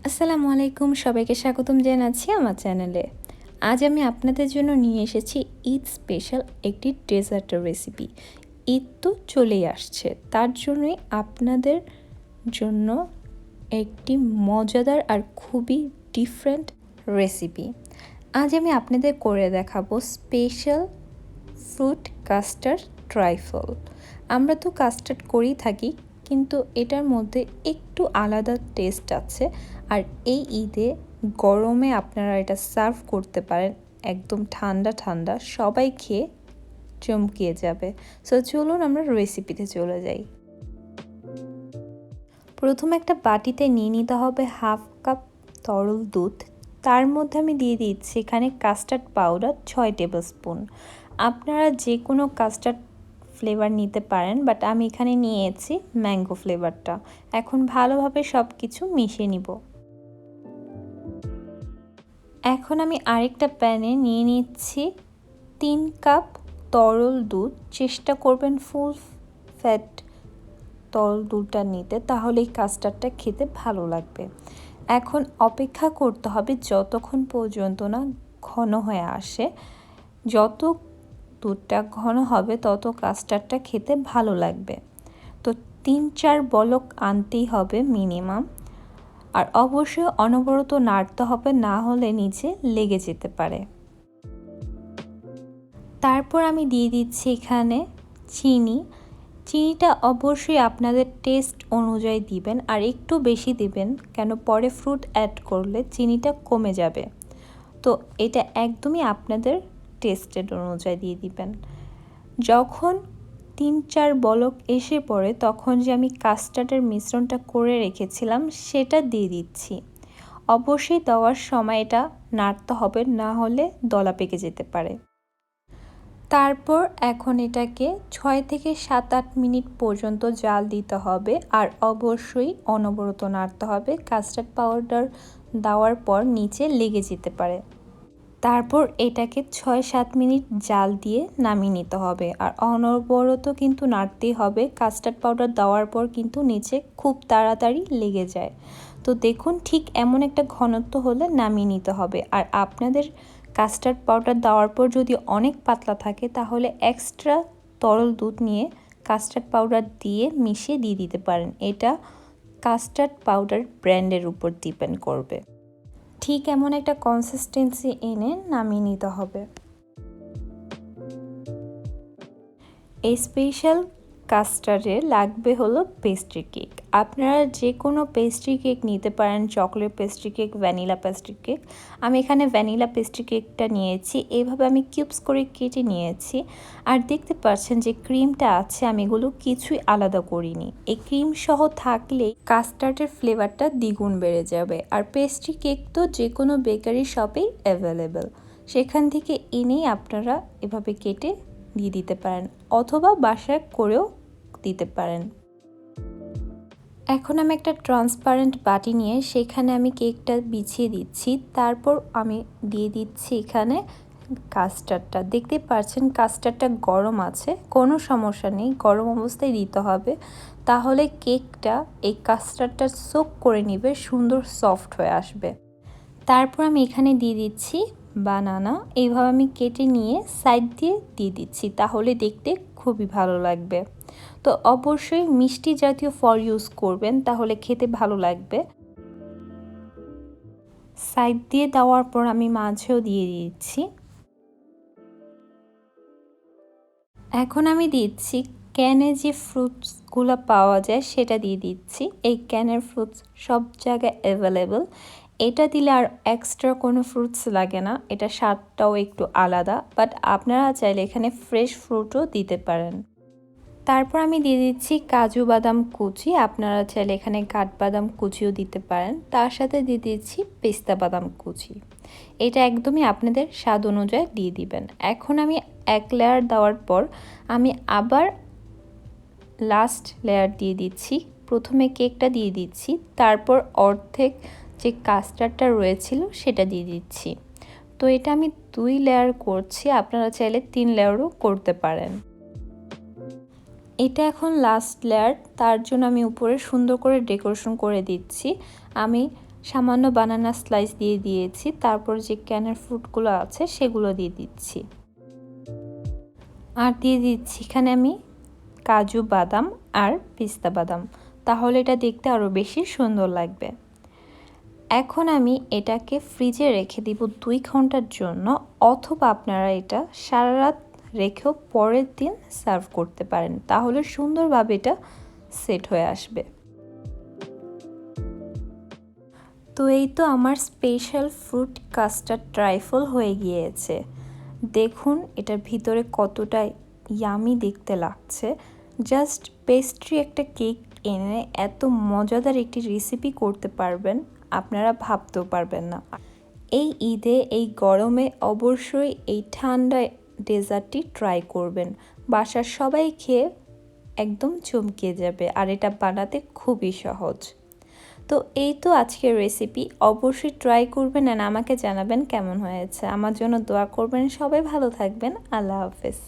আসসালামু আলাইকুম, সবাইকে স্বাগতম জানাচ্ছি আমার চ্যানেলে। আজ আমি আপনাদের জন্য নিয়ে এসেছি ঈদ স্পেশাল একটি ডেজার্টের রেসিপি। ঈদ তো চলেই আসছে, তার জন্যই আপনাদের জন্য একটি মজাদার আর খুবই ডিফারেন্ট রেসিপি। আজ আমি আপনাদের করে দেখাবো স্পেশাল ফ্রুট কাস্টার্ড ট্রাইফল। আমরা তো কাস্টার্ড করেই থাকি, কিন্তু এটার মধ্যে একটু আলাদা টেস্ট আছে। আর এই ঈদে গরমে আপনারা এটা সার্ভ করতে পারেন, একদম ঠান্ডা ঠান্ডা, সবাই খেয়ে চমকিয়ে যাবে। সো চলুন আমরা রেসিপিতে চলে যাই। প্রথমে একটা বাটিতে নিয়ে নিতে হবে হাফ কাপ তরল দুধ। তার মধ্যে আমি দিয়ে দিচ্ছি এখানে কাস্টার্ড পাউডার 6 টেবিল স্পুন। আপনারা যে কোনো কাস্টার্ড ফ্লেভার নিতে পারেন, বাট আমি এখানে নিয়েছি ম্যাঙ্গো ফ্লেভারটা। এখন ভালোভাবে সব কিছু মিশিয়ে নিব। এখন আমি আরেকটা প্যানে নিয়ে নিচ্ছি 3 কাপ তরল দুধ। চেষ্টা করবেন ফুল ফ্যাট তরল দুধটা নিতে, তাহলে এই কাস্টার্ডটা খেতে ভালো লাগবে। এখন অপেক্ষা করতে হবে যতক্ষণ পর্যন্ত না ঘন হয়ে আসে। যত দুধটা ঘন হবে তত কাস্টার্ডটা খেতে ভালো লাগবে। তো 3-4 বলক আনতেই হবে মিনিমাম। আর অবশ্যই অনবরত নাড়তে হবে, না হলে নিচে লেগে যেতে পারে। তারপর আমি দিয়ে দিচ্ছি এখানে চিনিটা অবশ্যই আপনাদের টেস্ট অনুযায়ী দিবেন, আর একটু বেশি দিবেন, কেন পরে ফ্রুট অ্যাড করলে চিনিটা কমে যাবে। তো এটা একদমই আপনাদের টেস্টের অনুযায়ী দিয়ে দিবেন। যখন 3-4 বলক এসে পড়ে, তখন যে আমি কাস্টার্ডের মিশ্রণটা করে রেখেছিলাম সেটা দিয়ে দিচ্ছি। অবশ্যই দেওয়ার সময় এটা নাড়তে হবে, না হলে দলা পেকে যেতে পারে। তারপর এখন এটাকে 6 থেকে 7-8 মিনিট পর্যন্ত জাল দিতে হবে, আর অবশ্যই অনবরত নাড়তে হবে। কাস্টার্ড পাউডার দেওয়ার পর নিচে লেগে যেতে পারে। তারপর এটাকে 6-7 মিনিট জাল দিয়ে নামিয়ে নিতে হবে, আর অনবরত কিন্তু নাড়তেই হবে। কাস্টার্ড পাউডার দেওয়ার পর কিন্তু নিচে খুব তাড়াতাড়ি লেগে যায়। তো দেখুন, ঠিক এমন একটা ঘনত্ব হলে নামিয়ে নিতে হবে। আর আপনাদের কাস্টার্ড পাউডার দেওয়ার পর যদি অনেক পাতলা থাকে, তাহলে এক্সট্রা তরল দুধ নিয়ে কাস্টার্ড পাউডার দিয়ে মিশিয়ে দিয়ে দিতে পারেন। এটা কাস্টার্ড পাউডার ব্র্যান্ডের উপর ডিপেন্ড করবে। ঠিক এমন একটা কনসিস্টেন্সি এনে নামিয়ে নিতে হবে। এই স্পেশাল কাস্টার্ডে লাগবে হলো পেস্ট্রি কেক। আপনারা যে কোনো পেস্ট্রি কেক নিতে পারেন, chocolate pastry cake, vanilla pastry cake. আমি এখানে ভ্যানিলা পেস্ট্রি কেকটা নিয়েছি। এইভাবে আমি কিউবস করে কেটে নিয়েছি। আর দেখতে পাচ্ছেন যে ক্রিমটা আছে, আমি এগুলো কিছুই আলাদা করিনি। এই ক্রিম সহ থাকলেই কাস্টার্ডের ফ্লেভারটা দ্বিগুণ বেড়ে যাবে। আর পেস্ট্রি কেক তো যে কোনো বেকারি শপেই অ্যাভেলেবেল, সেখান থেকে এনেই আপনারা এভাবে কেটে দিয়ে দিতে পারেন, অথবা বাসায় করেও দিতে পারেন। এখন আমি একটা ট্রান্সপারেন্ট বাটি নিয়ে সেখানে আমি কেকটা বিছিয়ে দিচ্ছি। তারপর আমি দিয়ে দিচ্ছি এখানে কাস্টার্ডটা। দেখতে পাচ্ছেন কাস্টার্ডটা গরম আছে, কোনো সমস্যা নেই, গরম অবস্থায় দিতে হবে, তাহলে কেকটা এই কাস্টার্ডটা সোক করে নিবে, সুন্দর সফট হয়ে আসবে। তারপর আমি এখানে দিয়ে দিচ্ছি বানানা। এইভাবে আমি কেটে নিয়ে সাইড দিয়ে দিচ্ছি, তাহলে দেখতে খুবই ভালো লাগবে। তো অবশ্যই মিষ্টি জাতীয় ফল ইউজ করবেন, তাহলে খেতে ভালো লাগবে। সাইড দিয়ে দেওয়ার পর আমি মাঝেও দিয়ে দিচ্ছি। এখন আমি দিচ্ছি ক্যানে যে ফ্রুটসগুলো পাওয়া যায় সেটা দিয়ে দিচ্ছি। এই ক্যানের ফ্রুটস সব জায়গায় অ্যাভেলেবেল। এটা দিলে আর এক্সট্রা কোনো ফ্রুটস লাগে না, এটা স্বাদটাও একটু আলাদা। বাট আপনারা চাইলে এখানে ফ্রেশ ফ্রুটও দিতে পারেন। তারপর আমি দিয়ে দিচ্ছি কাজু বাদাম কুচি। আপনারা চাইলে এখানে কাঠবাদাম কুচিও দিতে পারেন। তার সাথে দিয়ে দিচ্ছি পেস্তা বাদাম কুচি। এটা একদমই আপনাদের স্বাদ অনুযায়ী দিয়ে দিবেন। এখন আমি এক লেয়ার দেওয়ার পর আমি আবার লাস্ট লেয়ার দিয়ে দিচ্ছি। প্রথমে কেকটা দিয়ে দিচ্ছি, তারপর অর্ধেক যে কাস্টার্ডটা রয়েছিল সেটা দিয়ে দিচ্ছি। তো এটা আমি 2 লেয়ার করছি, আপনারা চাইলে 3 লেয়ারও করতে পারেন। এটা এখন লাস্ট লেয়ার, তার জন্য আমি উপরে সুন্দর করে ডেকোরেশন করে দিচ্ছি। আমি সামান্য বানানা স্লাইস দিয়ে দিয়েছি, তারপর যে ক্যানের ফ্রুটগুলো আছে সেগুলো দিয়ে দিচ্ছি। আর দিয়ে দিচ্ছি এখানে আমি কাজু বাদাম আর পিস্তা বাদাম, তাহলে এটা দেখতে আরও বেশি সুন্দর লাগবে। এখন আমি এটাকে ফ্রিজে রেখে দিব 2 ঘন্টার জন্য, অথবা আপনারা এটা সারা রাত রেখেও পরের দিন সার্ভ করতে পারেন, তাহলে সুন্দরভাবে এটা সেট হয়ে আসবে। তো এই তো আমার স্পেশাল ফ্রুট কাস্টার্ড ট্রাইফল হয়ে গিয়েছে। দেখুন এটার ভিতরে কতটা ইয়ামি দেখতে লাগছে। জাস্ট পেস্ট্রি একটা কেক এনে এত মজাদার একটি রেসিপি করতে পারবেন আপনারা ভাবতেও পারবেন না। এই ঈদে এই গরমে অবশ্যই এই ঠান্ডা ডেজার্টটি ট্রাই করবেন, বাসার সবাই খেয়ে একদম চমকে যাবে, আর এটা বানাতে খুবই সহজ। তো এই তো আজকের রেসিপি, অবশ্যই ট্রাই করবেন আর আমাকে জানাবেন কেমন হয়েছে। আমার জন্য দোয়া করবেন। সবাই ভালো থাকবেন। আল্লাহ হাফেজ।